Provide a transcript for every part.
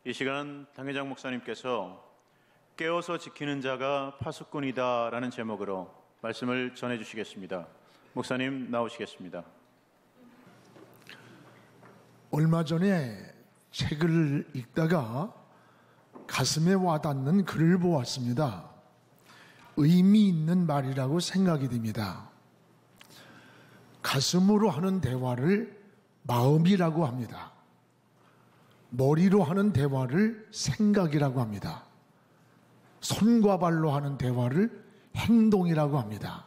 이 시간 당회장 목사님께서 깨어서 지키는 자가 파수꾼이다라는 제목으로 말씀을 전해주시겠습니다. 목사님 나오시겠습니다. 얼마 전에 책을 읽다가 가슴에 와닿는 글을 보았습니다. 의미 있는 말이라고 생각이 됩니다. 가슴으로 하는 대화를 마음이라고 합니다. 머리로 하는 대화를 생각이라고 합니다. 손과 발로 하는 대화를 행동이라고 합니다.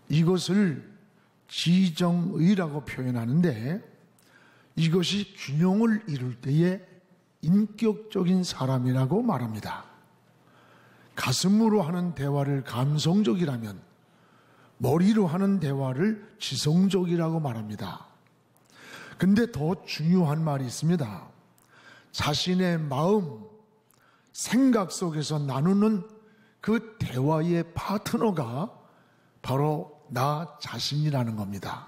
이것을 지정의라고 표현하는데, 이것이 균형을 이룰 때에 인격적인 사람이라고 말합니다. 가슴으로 하는 대화를 감성적이라면 머리로 하는 대화를 지성적이라고 말합니다. 근데 더 중요한 말이 있습니다. 자신의 마음, 생각 속에서 나누는 그 대화의 파트너가 바로 나 자신이라는 겁니다.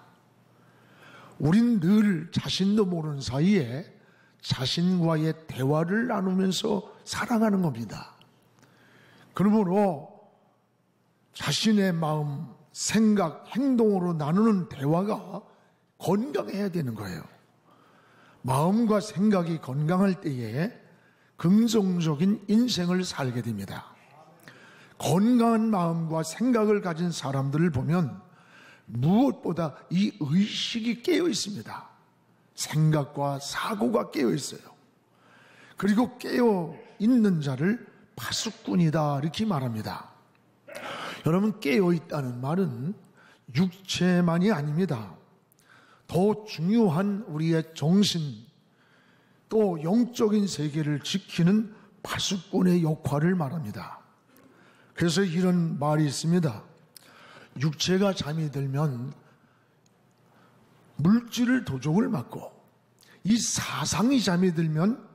우린 늘 자신도 모르는 사이에 자신과의 대화를 나누면서 살아가는 겁니다. 그러므로 자신의 마음, 생각, 행동으로 나누는 대화가 건강해야 되는 거예요. 마음과 생각이 건강할 때에 긍정적인 인생을 살게 됩니다. 건강한 마음과 생각을 가진 사람들을 보면 무엇보다 이 의식이 깨어 있습니다. 생각과 사고가 깨어 있어요. 그리고 깨어 있는 자를 파수꾼이다 이렇게 말합니다. 여러분, 깨어 있다는 말은 육체만이 아닙니다. 더 중요한 우리의 정신, 또 영적인 세계를 지키는 파수꾼의 역할을 말합니다. 그래서 이런 말이 있습니다. 육체가 잠이 들면 물질을 도적을 맞고, 이 사상이 잠이 들면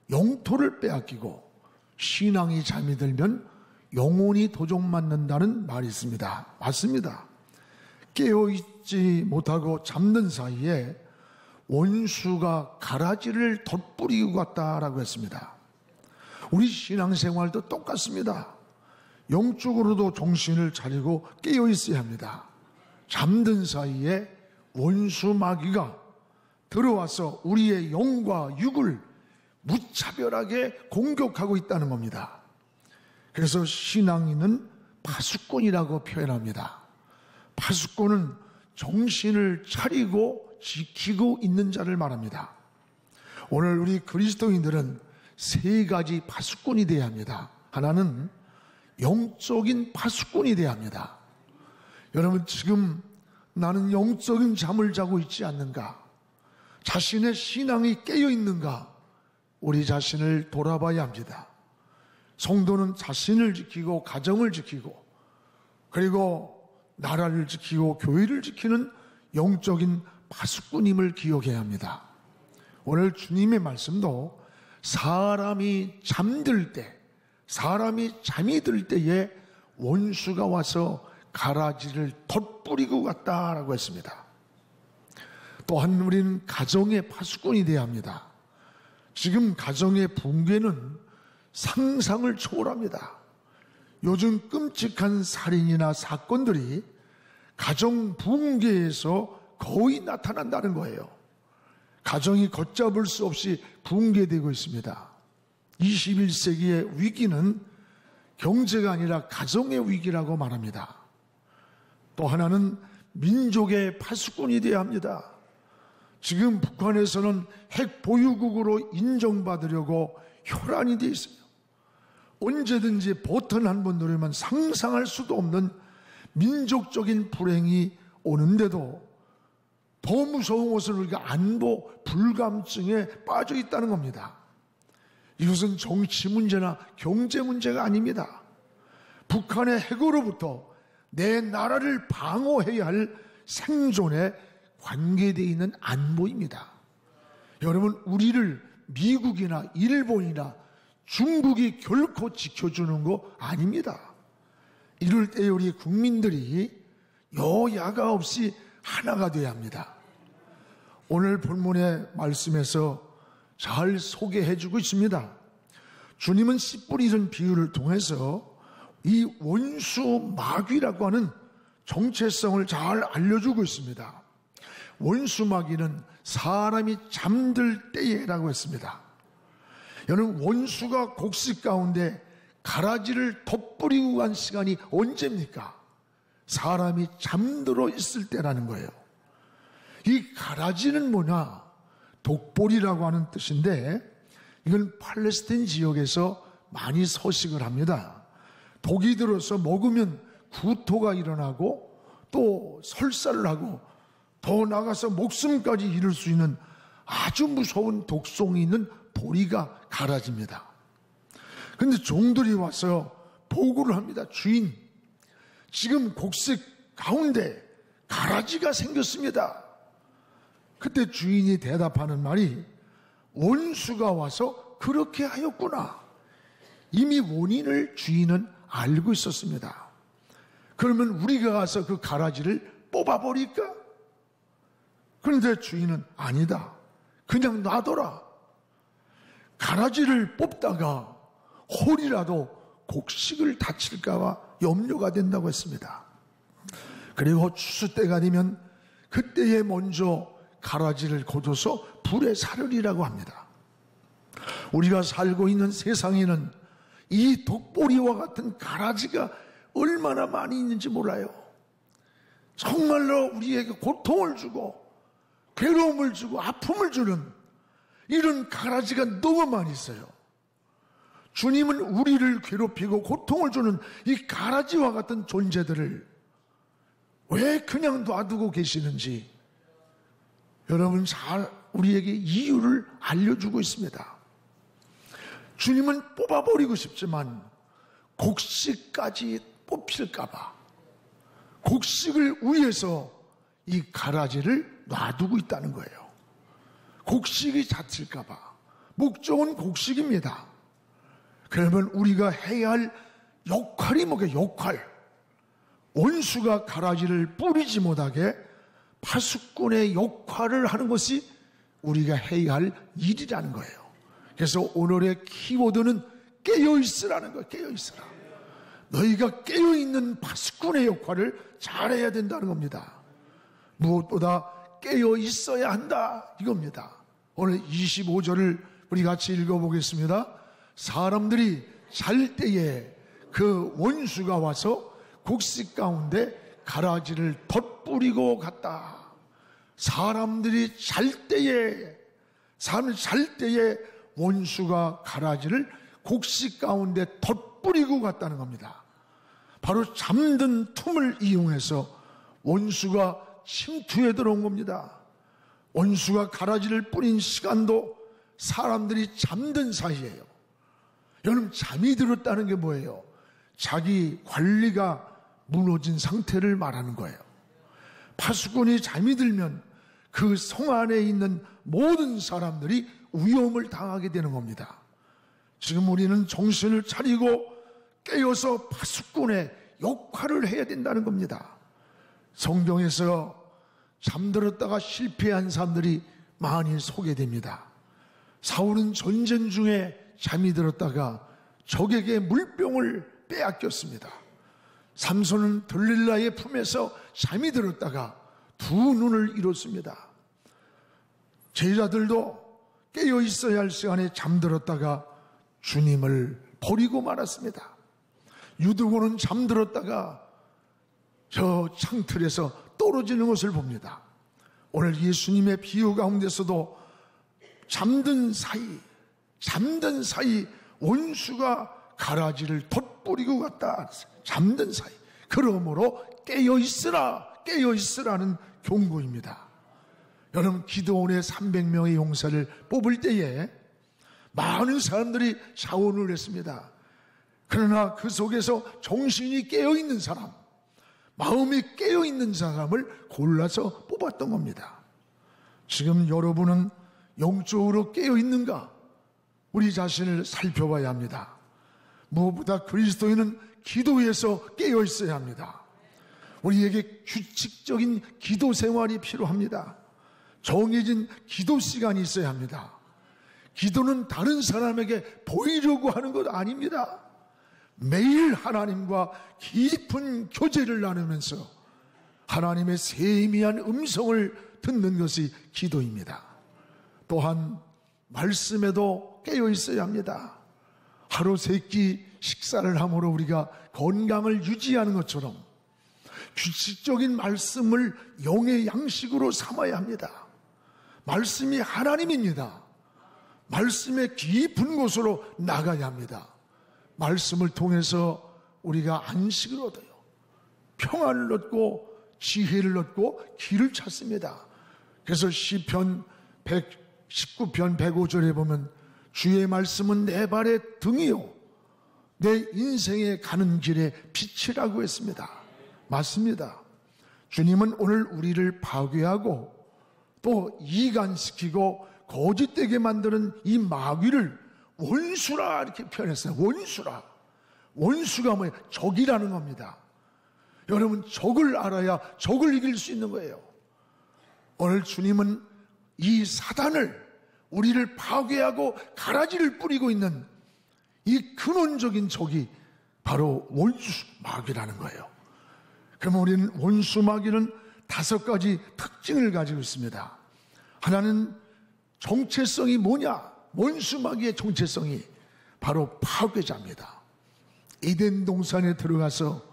영토를 빼앗기고, 신앙이 잠이 들면 영혼이 도적 맞는다는 말이 있습니다. 맞습니다. 깨어있지 못하고 잠든 사이에 원수가 가라지를 덧뿌리고 갔다라고 했습니다. 우리 신앙생활도 똑같습니다. 영적으로도 정신을 차리고 깨어 있어야 합니다. 잠든 사이에 원수 마귀가 들어와서 우리의 영과 육을 무차별하게 공격하고 있다는 겁니다. 그래서 신앙인은 파수꾼이라고 표현합니다. 파수꾼은 정신을 차리고 지키고 있는 자를 말합니다. 오늘 우리 그리스도인들은 세 가지 파수꾼이 되어야 합니다. 하나는 영적인 파수꾼이 되어야 합니다. 여러분, 지금 나는 영적인 잠을 자고 있지 않는가? 자신의 신앙이 깨어 있는가? 우리 자신을 돌아봐야 합니다. 성도는 자신을 지키고 가정을 지키고, 그리고 나라를 지키고 교회를 지키는 영적인 파수꾼임을 기억해야 합니다. 오늘 주님의 말씀도 사람이 잠들 때, 사람이 잠이 들 때에 원수가 와서 가라지를 덧뿌리고 갔다라고 했습니다. 또한 우리는 가정의 파수꾼이 되어야 합니다. 지금 가정의 붕괴는 상상을 초월합니다. 요즘 끔찍한 살인이나 사건들이 가정 붕괴에서 거의 나타난다는 거예요. 가정이 걷잡을 수 없이 붕괴되고 있습니다. 21세기의 위기는 경제가 아니라 가정의 위기라고 말합니다. 또 하나는 민족의 파수꾼이 되어야 합니다. 지금 북한에서는 핵 보유국으로 인정받으려고 혈안이 되어 있어요. 언제든지 버튼 한 번 누르면 상상할 수도 없는 민족적인 불행이 오는데도 더 무서운 것은 우리가 안보 불감증에 빠져 있다는 겁니다. 이것은 정치 문제나 경제 문제가 아닙니다. 북한의 핵으로부터 내 나라를 방어해야 할 생존에 관계되어 있는 안보입니다. 여러분, 우리를 미국이나 일본이나 중국이 결코 지켜주는 거 아닙니다. 이럴 때 우리 국민들이 여야가 없이 하나가 되어야 합니다. 오늘 본문의 말씀에서 잘 소개해주고 있습니다. 주님은 씨 뿌리는 비유를 통해서 이 원수 마귀라고 하는 정체성을 잘 알려주고 있습니다. 원수 마귀는 사람이 잠들 때에라고 했습니다. 여러분, 원수가 곡식 가운데 가라지를 덧뿌리고 간 시간이 언제입니까? 사람이 잠들어 있을 때라는 거예요. 이 가라지는 뭐냐? 독보리라고 하는 뜻인데, 이건 팔레스타인 지역에서 많이 서식을 합니다. 독이 들어서 먹으면 구토가 일어나고 또 설사를 하고 더 나가서 목숨까지 잃을 수 있는 아주 무서운 독성이 있는 보리가 가라지입니다. 그런데 종들이 와서 보고를 합니다. 주인, 지금 곡식 가운데 가라지가 생겼습니다. 그때 주인이 대답하는 말이, 원수가 와서 그렇게 하였구나. 이미 원인을 주인은 알고 있었습니다. 그러면 우리가 가서 그 가라지를 뽑아버릴까? 그런데 주인은 아니다. 그냥 놔둬라. 가라지를 뽑다가 홀이라도 곡식을 다칠까봐 염려가 된다고 했습니다. 그리고 추수 때가 되면 그때에 먼저 가라지를 거둬서 불에 사르리라고 합니다. 우리가 살고 있는 세상에는 이 독보리와 같은 가라지가 얼마나 많이 있는지 몰라요. 정말로 우리에게 고통을 주고 괴로움을 주고 아픔을 주는 이런 가라지가 너무 많이 있어요. 주님은 우리를 괴롭히고 고통을 주는 이 가라지와 같은 존재들을 왜 그냥 놔두고 계시는지 여러분 잘 우리에게 이유를 알려주고 있습니다. 주님은 뽑아버리고 싶지만 곡식까지 뽑힐까봐 곡식을 위해서 이 가라지를 놔두고 있다는 거예요. 곡식이 다칠까봐. 목적은 곡식입니다. 그러면 우리가 해야 할 역할이 뭐게? 역할. 원수가 가라지를 뿌리지 못하게 파수꾼의 역할을 하는 것이 우리가 해야 할 일이라는 거예요. 그래서 오늘의 키워드는 깨어있으라는 거예요. 깨어있으라. 너희가 깨어있는 파수꾼의 역할을 잘해야 된다는 겁니다. 무엇보다 깨어있어야 한다 이겁니다. 오늘 25절을 우리 같이 읽어보겠습니다. 사람들이 잘 때에 그 원수가 와서 곡식 가운데 가라지를 덧뿌리고 갔다. 사람들이 잘 때에 원수가 가라지를 곡식 가운데 덧뿌리고 갔다는 겁니다. 바로 잠든 틈을 이용해서 원수가 침투해 들어온 겁니다. 원수가 가라지를 뿌린 시간도 사람들이 잠든 사이예요. 여러분, 잠이 들었다는 게 뭐예요? 자기 관리가 무너진 상태를 말하는 거예요. 파수꾼이 잠이 들면 그 성 안에 있는 모든 사람들이 위험을 당하게 되는 겁니다. 지금 우리는 정신을 차리고 깨어서 파수꾼의 역할을 해야 된다는 겁니다. 성경에서 잠들었다가 실패한 사람들이 많이 소개됩니다. 사울은 전쟁 중에 잠이 들었다가 적에게 물병을 빼앗겼습니다. 삼손은 들릴라의 품에서 잠이 들었다가 두 눈을 잃었습니다. 제자들도 깨어 있어야 할 시간에 잠들었다가 주님을 버리고 말았습니다. 유두고는 잠들었다가 저 창틀에서 떨어지는 것을 봅니다. 오늘 예수님의 비유 가운데서도 잠든 사이 원수가 가라지를 덧뿌리고 갔다. 잠든 사이. 그러므로 깨어있으라는 경고입니다. 여러분, 기드온의 300명의 용사를 뽑을 때에 많은 사람들이 자원을 했습니다. 그러나 그 속에서 정신이 깨어있는 사람, 마음이 깨어있는 사람을 골라서 뽑았던 겁니다. 지금 여러분은 영적으로 깨어있는가? 우리 자신을 살펴봐야 합니다. 무엇보다 그리스도인은 기도에서 깨어있어야 합니다. 우리에게 규칙적인 기도 생활이 필요합니다. 정해진 기도 시간이 있어야 합니다. 기도는 다른 사람에게 보이려고 하는 것 아닙니다. 매일 하나님과 깊은 교제를 나누면서 하나님의 세미한 음성을 듣는 것이 기도입니다. 또한 말씀에도 깨어 있어야 합니다. 하루 세 끼 식사를 함으로 우리가 건강을 유지하는 것처럼 규칙적인 말씀을 영의 양식으로 삼아야 합니다. 말씀이 하나님입니다. 말씀의 깊은 곳으로 나가야 합니다. 말씀을 통해서 우리가 안식을 얻어요. 평안을 얻고 지혜를 얻고 길을 찾습니다. 그래서 시편 119편 105절에 보면 주의 말씀은 내 발의 등이요 내 인생에 가는 길의 빛이라고 했습니다. 맞습니다. 주님은 오늘 우리를 파괴하고 또 이간시키고 거짓되게 만드는 이 마귀를 원수라 이렇게 표현했어요. 원수라. 원수가 뭐예요? 적이라는 겁니다. 여러분, 적을 알아야 적을 이길 수 있는 거예요. 오늘 주님은 이 사단을, 우리를 파괴하고 가라지를 뿌리고 있는 이 근원적인 적이 바로 원수 마귀라는 거예요. 그러면 우리는 원수 마귀는 5가지 특징을 가지고 있습니다. 하나는 정체성이 뭐냐? 원수 마귀의 정체성이 바로 파괴자입니다. 에덴 동산에 들어가서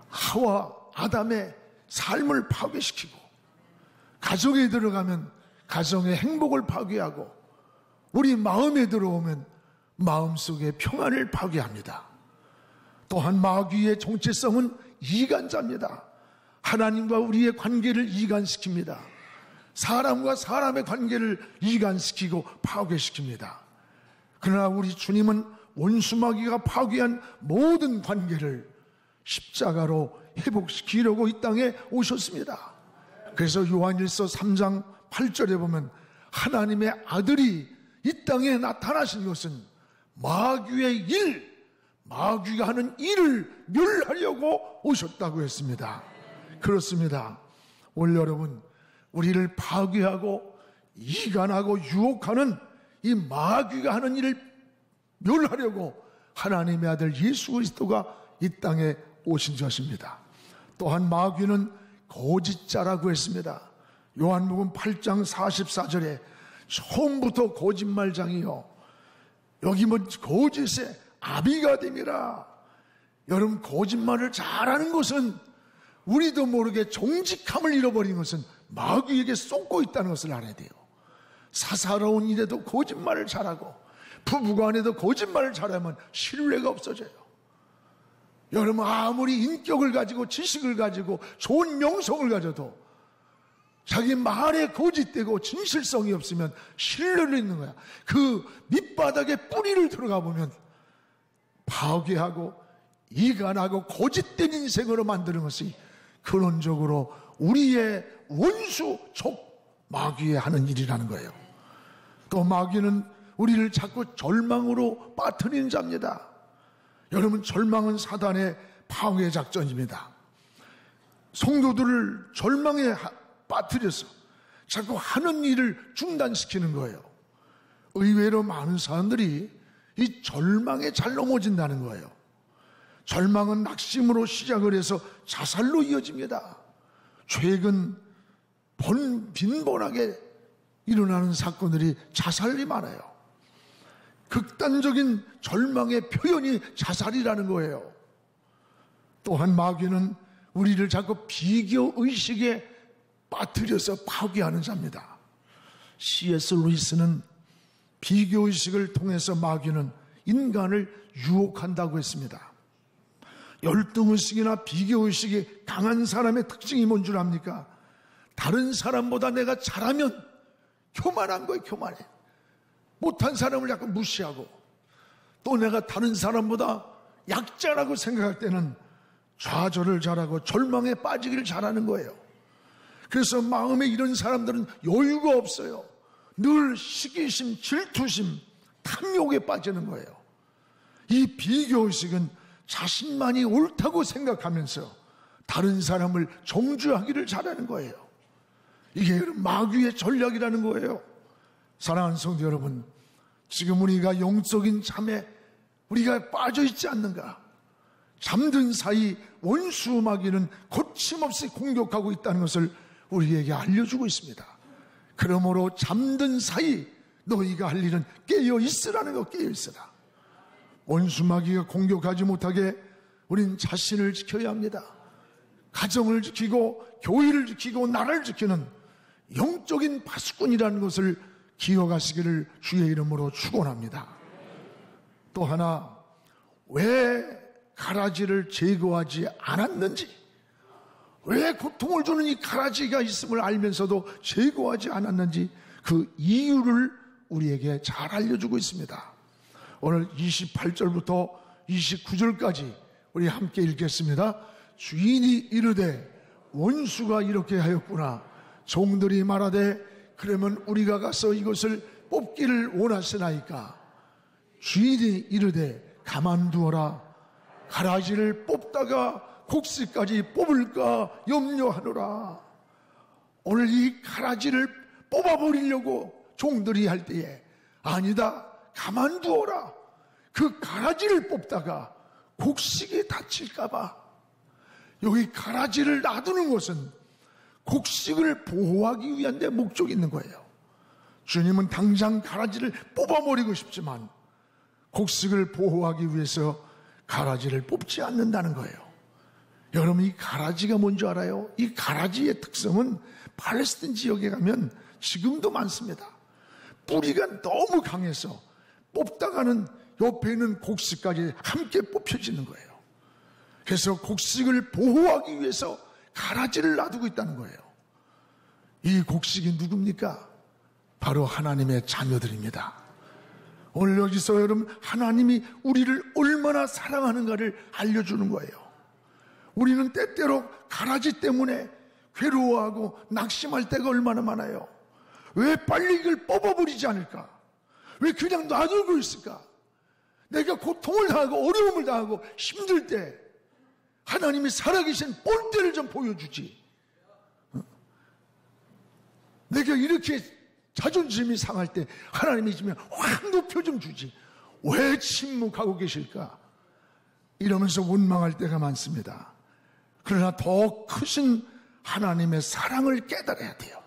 하와 아담의 삶을 파괴시키고, 가정에 들어가면 가정의 행복을 파괴하고, 우리 마음에 들어오면 마음속의 평안을 파괴합니다. 또한 마귀의 정체성은 이간자입니다. 하나님과 우리의 관계를 이간시킵니다. 사람과 사람의 관계를 이간시키고 파괴시킵니다. 그러나 우리 주님은 원수 마귀가 파괴한 모든 관계를 십자가로 회복시키려고 이 땅에 오셨습니다. 그래서 요한일서 3장 8절에 보면 하나님의 아들이 이 땅에 나타나신 것은 마귀의 일, 마귀가 하는 일을 멸하려고 오셨다고 했습니다. 그렇습니다. 오늘 여러분, 우리를 파괴하고 이간하고 유혹하는 이 마귀가 하는 일을 멸하려고 하나님의 아들 예수 그리스도가 이 땅에 오신 것입니다. 또한 마귀는 거짓자라고 했습니다. 요한복음 8장 44절에 처음부터 거짓말장이요 여기 뭐 거짓의 아비가 됨이라. 여러분, 거짓말을 잘하는 것은 우리도 모르게 정직함을 잃어버린 것은 마귀에게 쏟고 있다는 것을 알아야 돼요. 사사로운 일에도 거짓말을 잘하고 부부간에도 거짓말을 잘하면 신뢰가 없어져요. 여러분, 아무리 인격을 가지고 지식을 가지고 좋은 명성을 가져도 자기 말에 거짓되고 진실성이 없으면 신뢰를 잃는 거야. 그 밑바닥에 뿌리를 들어가 보면 파괴하고 이간하고 거짓된 인생으로 만드는 것이 근원적으로 우리의 원수 적 마귀에 하는 일이라는 거예요. 또 마귀는 우리를 자꾸 절망으로 빠뜨리는 자입니다. 여러분, 절망은 사단의 파괴 작전입니다. 성도들을 절망에 빠뜨려서 자꾸 하는 일을 중단시키는 거예요. 의외로 많은 사람들이 이 절망에 잘 넘어진다는 거예요. 절망은 낙심으로 시작을 해서 자살로 이어집니다. 최근 빈번하게 일어나는 사건들이 자살이 많아요. 극단적인 절망의 표현이 자살이라는 거예요. 또한 마귀는 우리를 자꾸 비교의식에 빠뜨려서 파괴하는 자입니다. C.S. 루이스는 비교의식을 통해서 마귀는 인간을 유혹한다고 했습니다. 열등의식이나 비교의식이 강한 사람의 특징이 뭔 줄 압니까? 다른 사람보다 내가 잘하면 교만한 거예요. 교만해. 못한 사람을 약간 무시하고, 또 내가 다른 사람보다 약자라고 생각할 때는 좌절을 잘하고 절망에 빠지기를 잘하는 거예요. 그래서 마음에 이런 사람들은 여유가 없어요. 늘 시기심, 질투심, 탐욕에 빠지는 거예요. 이 비교의식은 자신만이 옳다고 생각하면서 다른 사람을 정죄하기를 잘하는 거예요. 이게 마귀의 전략이라는 거예요. 사랑하는 성도 여러분, 지금 우리가 영적인 잠에 우리가 빠져 있지 않는가? 잠든 사이 원수 마귀는 거침없이 공격하고 있다는 것을 우리에게 알려주고 있습니다. 그러므로 잠든 사이 너희가 할 일은 깨어 있으라는 거, 깨어 있으라. 원수 마귀가 공격하지 못하게 우린 자신을 지켜야 합니다. 가정을 지키고 교회를 지키고 나라를 지키는 영적인 파수꾼이라는 것을 기억하시기를 주의 이름으로 축원합니다. 또 하나, 왜 가라지를 제거하지 않았는지, 왜 고통을 주는 이 가라지가 있음을 알면서도 제거하지 않았는지 그 이유를 우리에게 잘 알려주고 있습니다. 오늘 28절부터 29절까지 우리 함께 읽겠습니다. 주인이 이르되 원수가 이렇게 하였구나. 종들이 말하되 그러면 우리가 가서 이것을 뽑기를 원하시나이까. 주인이 이르되 가만두어라. 가라지를 뽑다가 곡식까지 뽑을까 염려하노라. 오늘 이 가라지를 뽑아버리려고 종들이 할 때에 아니다, 가만두어라. 그 가라지를 뽑다가 곡식이 다칠까봐. 여기 가라지를 놔두는 것은 곡식을 보호하기 위한 데 목적이 있는 거예요. 주님은 당장 가라지를 뽑아버리고 싶지만 곡식을 보호하기 위해서 가라지를 뽑지 않는다는 거예요. 여러분, 이 가라지가 뭔지 알아요? 이 가라지의 특성은 팔레스틴 지역에 가면 지금도 많습니다. 뿌리가 너무 강해서 뽑다가는 옆에 있는 곡식까지 함께 뽑혀지는 거예요. 그래서 곡식을 보호하기 위해서 가라지를 놔두고 있다는 거예요. 이 곡식이 누굽니까? 바로 하나님의 자녀들입니다. 오늘 여기서 여러분, 하나님이 우리를 얼마나 사랑하는가를 알려주는 거예요. 우리는 때때로 가라지 때문에 괴로워하고 낙심할 때가 얼마나 많아요. 왜 빨리 이걸 뽑아버리지 않을까? 왜 그냥 놔두고 있을까? 내가 고통을 당하고 어려움을 당하고 힘들 때 하나님이 살아계신 본때를 좀 보여주지. 내가 이렇게 자존심이 상할 때 하나님이 지면 확 높여 좀 주지. 왜 침묵하고 계실까? 이러면서 원망할 때가 많습니다. 그러나 더 크신 하나님의 사랑을 깨달아야 돼요.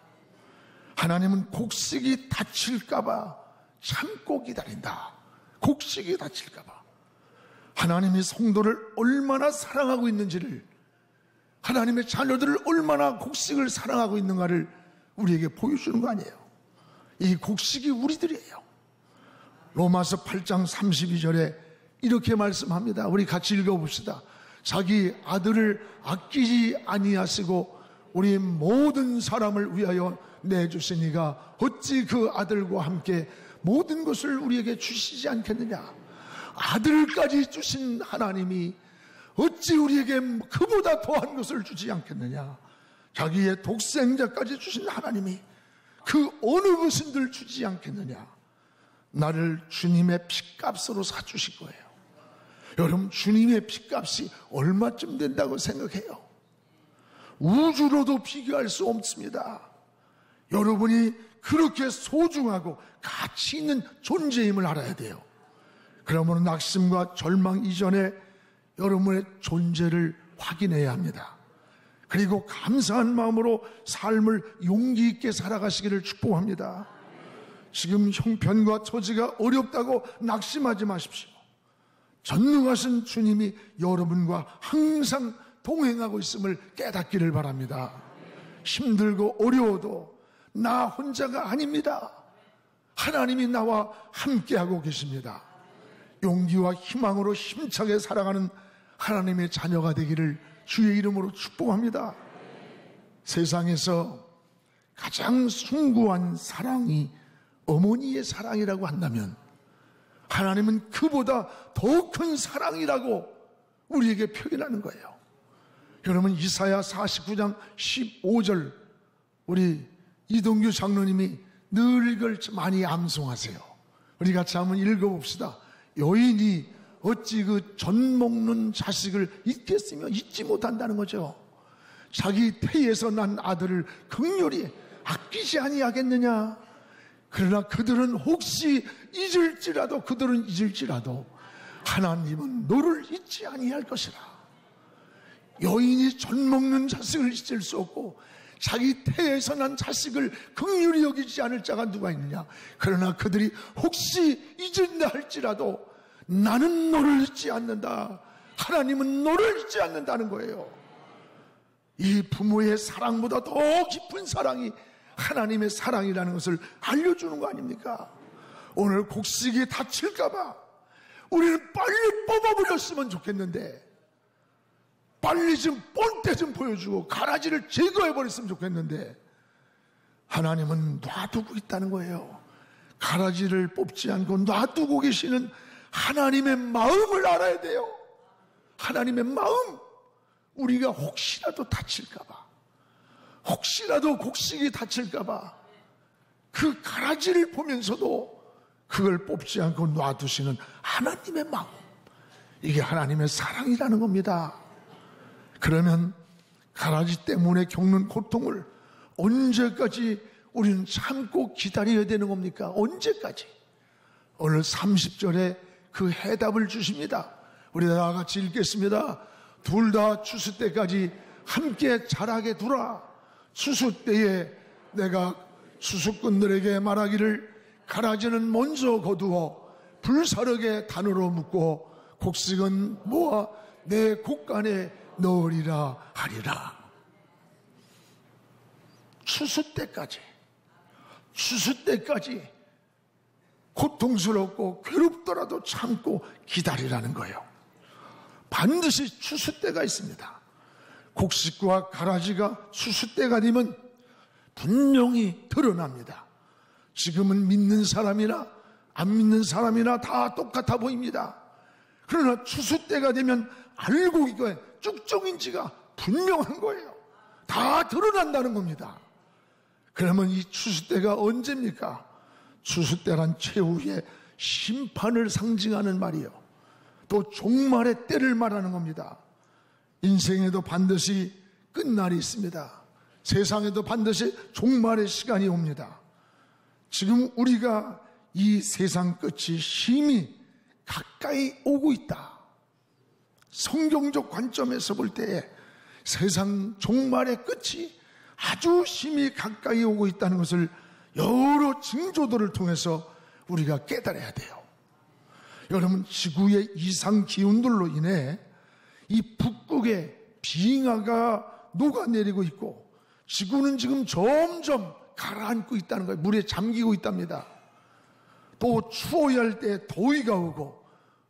하나님은 곡식이 다칠까봐 참고 기다린다. 곡식이 다칠까봐. 하나님이 성도를 얼마나 사랑하고 있는지를, 하나님의 자녀들을 얼마나 곡식을 사랑하고 있는가를 우리에게 보여주는 거 아니에요. 이 곡식이 우리들이에요. 로마서 8장 32절에 이렇게 말씀합니다. 우리 같이 읽어봅시다. 자기 아들을 아끼지 아니하시고 우리 모든 사람을 위하여 내주시니가 어찌 그 아들과 함께 모든 것을 우리에게 주시지 않겠느냐. 아들까지 주신 하나님이 어찌 우리에게 그보다 더한 것을 주지 않겠느냐. 자기의 독생자까지 주신 하나님이 그 어느 것인들 주지 않겠느냐. 나를 주님의 핏값으로 사주실 거예요. 여러분, 주님의 핏값이 얼마쯤 된다고 생각해요? 우주로도 비교할 수 없습니다. 여러분이 그렇게 소중하고 가치 있는 존재임을 알아야 돼요. 그러면 낙심과 절망 이전에 여러분의 존재를 확인해야 합니다. 그리고 감사한 마음으로 삶을 용기 있게 살아가시기를 축복합니다. 지금 형편과 처지가 어렵다고 낙심하지 마십시오. 전능하신 주님이 여러분과 항상 동행하고 있음을 깨닫기를 바랍니다. 힘들고 어려워도 나 혼자가 아닙니다. 하나님이 나와 함께하고 계십니다. 용기와 희망으로 힘차게 살아가는 하나님의 자녀가 되기를 주의 이름으로 축복합니다. 세상에서 가장 숭고한 사랑이 어머니의 사랑이라고 한다면 하나님은 그보다 더 큰 사랑이라고 우리에게 표현하는 거예요. 여러분, 이사야 49장 15절 우리 이동규 장로님이 늘 이걸 많이 암송하세요. 우리 같이 한번 읽어봅시다. 여인이 어찌 그 전 먹는 자식을 잊겠으며 잊지 못한다는 거죠. 자기 태에서 난 아들을 극렬히 아끼지 아니하겠느냐. 그러나 그들은 혹시 잊을지라도 하나님은 너를 잊지 아니할 것이라. 여인이 젖 먹는 자식을 잊을 수 없고 자기 태에서 난 자식을 긍휼히 여기지 않을 자가 누가 있느냐. 그러나 그들이 혹시 잊은다 할지라도 나는 너를 잊지 않는다. 하나님은 너를 잊지 않는다는 거예요. 이 부모의 사랑보다 더 깊은 사랑이 하나님의 사랑이라는 것을 알려주는 거 아닙니까? 오늘 곡식이 다칠까봐 우리는 빨리 뽑아버렸으면 좋겠는데, 빨리 좀 본때 좀 보여주고 가라지를 제거해버렸으면 좋겠는데, 하나님은 놔두고 있다는 거예요. 가라지를 뽑지 않고 놔두고 계시는 하나님의 마음을 알아야 돼요. 하나님의 마음. 우리가 혹시라도 다칠까봐, 혹시라도 곡식이 다칠까봐 그 가라지를 보면서도 그걸 뽑지 않고 놔두시는 하나님의 마음, 이게 하나님의 사랑이라는 겁니다. 그러면 가라지 때문에 겪는 고통을 언제까지 우리는 참고 기다려야 되는 겁니까? 언제까지? 오늘 30절에 그 해답을 주십니다. 우리 다 같이 읽겠습니다. 둘 다 추수 때까지 함께 자라게 두라. 추수 때에 내가 추수꾼들에게 말하기를 가라지는 먼저 거두어 불사르게 단으로 묶고 곡식은 모아 내 곡간에 넣으리라 하리라. 추수 때까지 고통스럽고 괴롭더라도 참고 기다리라는 거예요. 반드시 추수 때가 있습니다. 곡식과 가라지가 추수 때가 되면 분명히 드러납니다. 지금은 믿는 사람이나 안 믿는 사람이나 다 똑같아 보입니다. 그러나 추수 때가 되면 알고 이거에 쭉쭉인지가 분명한 거예요. 다 드러난다는 겁니다. 그러면 이 추수 때가 언제입니까? 추수 때란 최후의 심판을 상징하는 말이에요. 또 종말의 때를 말하는 겁니다. 인생에도 반드시 끝날이 있습니다. 세상에도 반드시 종말의 시간이 옵니다. 지금 우리가 이 세상 끝이 심히 가까이 오고 있다. 성경적 관점에서 볼 때 세상 종말의 끝이 아주 심히 가까이 오고 있다는 것을 여러 징조들을 통해서 우리가 깨달아야 돼요. 여러분, 지구의 이상 기온들로 인해 이 북극의 빙하가 녹아내리고 있고 지구는 지금 점점 가라앉고 있다는 거예요. 물에 잠기고 있답니다. 또 추워야 할 때 더위가 오고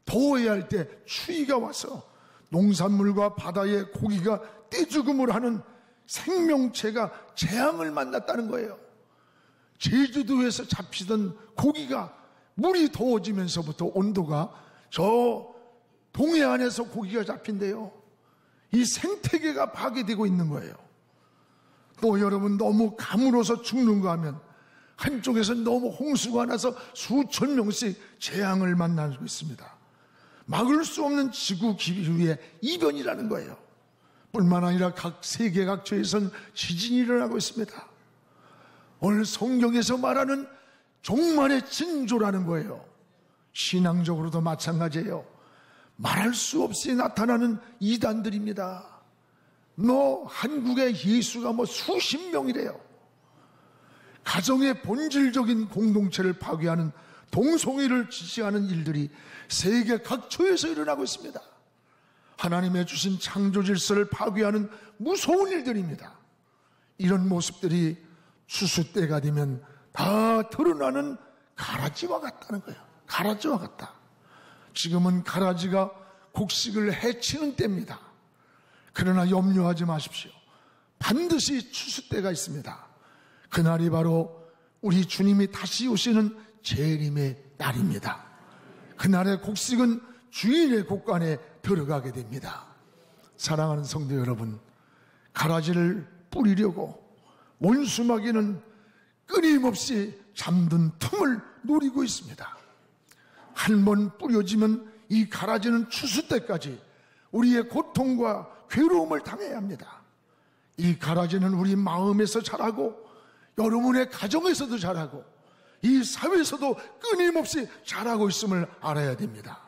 더워야 할 때 추위가 와서 농산물과 바다의 고기가 떼죽음을 하는 생명체가 재앙을 만났다는 거예요. 제주도에서 잡히던 고기가 물이 더워지면서부터 온도가 저 동해안에서 고기가 잡힌대요. 이 생태계가 파괴되고 있는 거예요. 또 여러분, 너무 가물어서 죽는가 하면 한쪽에서 너무 홍수가 나서 수천 명씩 재앙을 만나고 있습니다. 막을 수 없는 지구 기후의 이변이라는 거예요. 뿐만 아니라 각 세계 각처에선 지진이 일어나고 있습니다. 오늘 성경에서 말하는 종말의 징조라는 거예요. 신앙적으로도 마찬가지예요. 말할 수 없이 나타나는 이단들입니다. 한국의 예수가 수십 명이래요. 가정의 본질적인 공동체를 파괴하는 동성애를 지지하는 일들이 세계 각처에서 일어나고 있습니다. 하나님의 주신 창조 질서를 파괴하는 무서운 일들입니다. 이런 모습들이 추수 때가 되면 다 드러나는 가라지와 같다는 거예요. 가라지와 같다. 지금은 가라지가 곡식을 해치는 때입니다. 그러나 염려하지 마십시오. 반드시 추수 때가 있습니다. 그날이 바로 우리 주님이 다시 오시는 재림의 날입니다. 그날의 곡식은 주인의 곡간에 들어가게 됩니다. 사랑하는 성도 여러분, 가라지를 뿌리려고 원수마귀는 끊임없이 잠든 틈을 노리고 있습니다. 한 번 뿌려지면 이 가라지는 추수 때까지 우리의 고통과 괴로움을 당해야 합니다. 이 가라지는 우리 마음에서 자라고 여러분의 가정에서도 자라고 이 사회에서도 끊임없이 자라고 있음을 알아야 됩니다.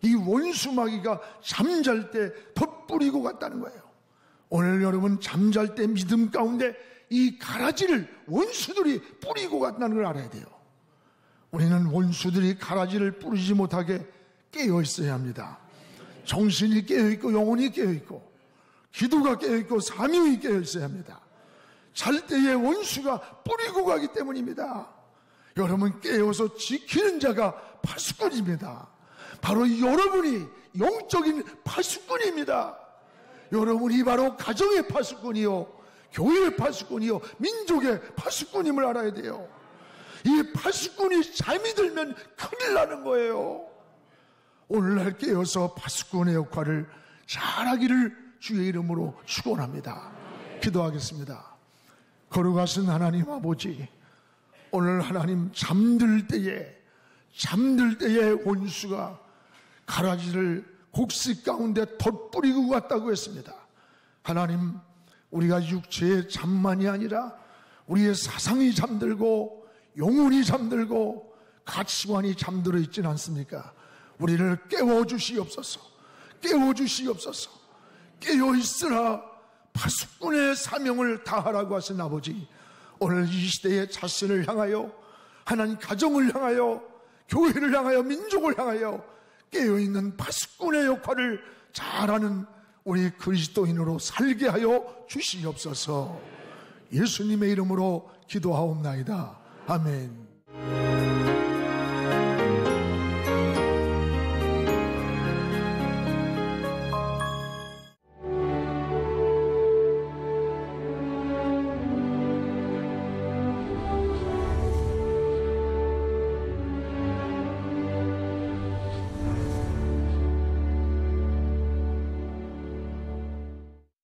이 원수마귀가 잠잘 때 덧뿌리고 갔다는 거예요. 오늘 여러분 잠잘 때 믿음 가운데 이 가라지를 원수들이 뿌리고 갔다는 걸 알아야 돼요. 우리는 원수들이 가라지를 뿌리지 못하게 깨어 있어야 합니다. 정신이 깨어 있고 영혼이 깨어 있고 기도가 깨어 있고 사명이 깨어 있어야 합니다. 잘 때에 원수가 뿌리고 가기 때문입니다. 여러분 깨어서 지키는 자가 파수꾼입니다. 바로 여러분이 영적인 파수꾼입니다. 여러분이 바로 가정의 파수꾼이요, 교회의 파수꾼이요, 민족의 파수꾼임을 알아야 돼요. 이 파수꾼이 잠이 들면 큰일 나는 거예요. 오늘날 깨어서 파수꾼의 역할을 잘하기를 주의 이름으로 축원합니다. 기도하겠습니다. 거룩하신 하나님 아버지, 오늘 하나님 잠들 때에 원수가 가라지를 곡식 가운데 덧뿌리고 갔다고 했습니다. 하나님, 우리가 육체의 잠만이 아니라 우리의 사상이 잠들고 영혼이 잠들고 가치관이 잠들어 있지는 않습니까? 우리를 깨워주시옵소서. 깨워주시옵소서. 깨어있으라 파수꾼의 사명을 다하라고 하신 아버지, 오늘 이 시대의 자신을 향하여, 하나님 가정을 향하여, 교회를 향하여, 민족을 향하여 깨어있는 파수꾼의 역할을 잘하는 우리 그리스도인으로 살게 하여 주시옵소서. 예수님의 이름으로 기도하옵나이다. 아멘.